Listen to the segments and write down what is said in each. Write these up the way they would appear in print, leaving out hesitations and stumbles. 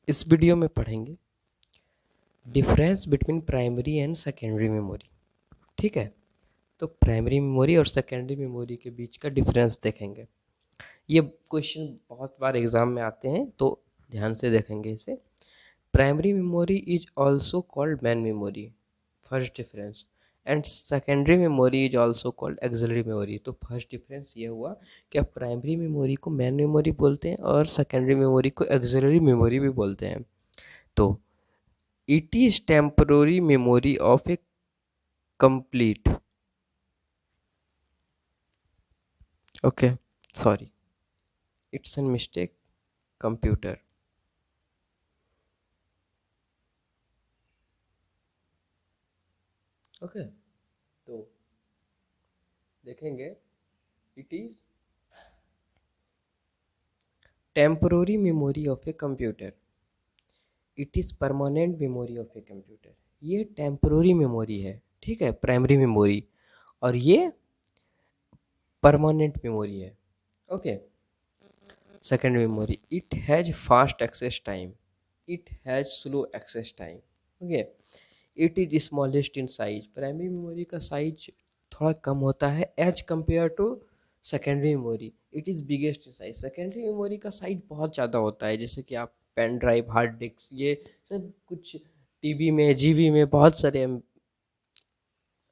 इस वीडियो में पढ़ेंगे difference between primary and secondary memory. ठीक है, तो प्राइमरी मेमोरी और सेकेंडरी मेमोरी के बीच का डिफरेंस देखेंगे। ये क्वेश्चन बहुत बार एग्जाम में आते हैं, तो ध्यान से देखेंगे इसे। Primary memory is also called main memory, first difference, and secondary memory is also called axillary memory. तो फर्स्ट डिफरेंस ये हुआ कि आप प्राइमरी मेमोरी को मेन मेमोरी बोलते हैं और सेकेंडरी मेमोरी को एक्सिलरी मेमोरी भी बोलते हैं। तो it is temporary memory of A complete, okay, sorry, it's an mistake, computer. Okay, तो देखेंगे it is temporary memory of a computer, it is permanent memory of a computer. ये temporary memory है, ठीक है, प्राइमरी मेमोरी, और ये permanent memory है। Okay, second memory, it has fast access time, it has slow access time. Okay, it is smallest in size, primary memory का size थोड़ा कम होता है as compare to secondary memory. It is biggest in size, secondary memory का size बहुत ज़्यादा होता है, जैसे कि आप पेन ड्राइव, हार्ड डिस्क, ये सब कुछ टीबी में, जीबी में बहुत सारे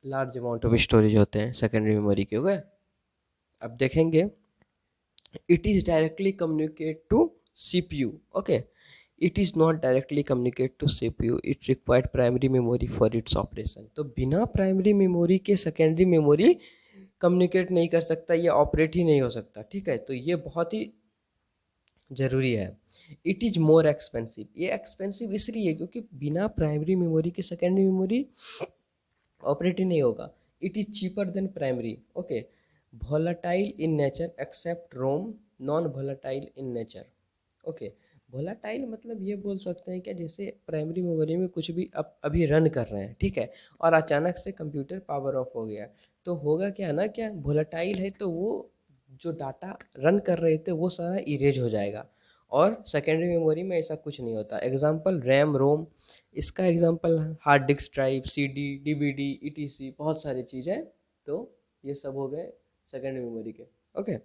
लार्ज अमाउंट ऑफ स्टोरेज होते हैं सेकेंडरी मेमोरी के। ओके, अब देखेंगे it is directly communicate to CPU। Okay, it is not directly communicate to CPU, it required primary memory for its operation. तो बिना प्राइमरी मेमोरी के सेकेंडरी मेमोरी कम्युनिकेट नहीं कर सकता, ये ऑपरेट ही नहीं हो सकता। ठीक है, तो ये बहुत ही ज़रूरी है। इट इज़ मोर एक्सपेंसिव, ये एक्सपेंसिव इसलिए क्योंकि बिना प्राइमरी मेमोरी के सेकेंडरी मेमोरी ऑपरेट ही नहीं होगा। It is cheaper than primary. Okay, volatile in nature except ROM, non volatile in nature. Okay, volatile मतलब ये बोल सकते हैं कि जैसे प्राइमरी मेमोरी में कुछ भी अब अभी रन कर रहे हैं, ठीक है, और अचानक से कंप्यूटर पावर ऑफ हो गया, तो होगा क्या ना, क्या volatile है तो वो जो डाटा रन कर रहे थे वो सारा इरेज हो जाएगा। और सेकेंडरी मेमोरी में ऐसा कुछ नहीं होता। एग्जांपल रैम, रोम, इसका example hard disk drive, CD, DVD, ETC, बहुत सारी चीज़ें। तो ये सब हो गए सेकेंडरी मेमोरी के। ओके,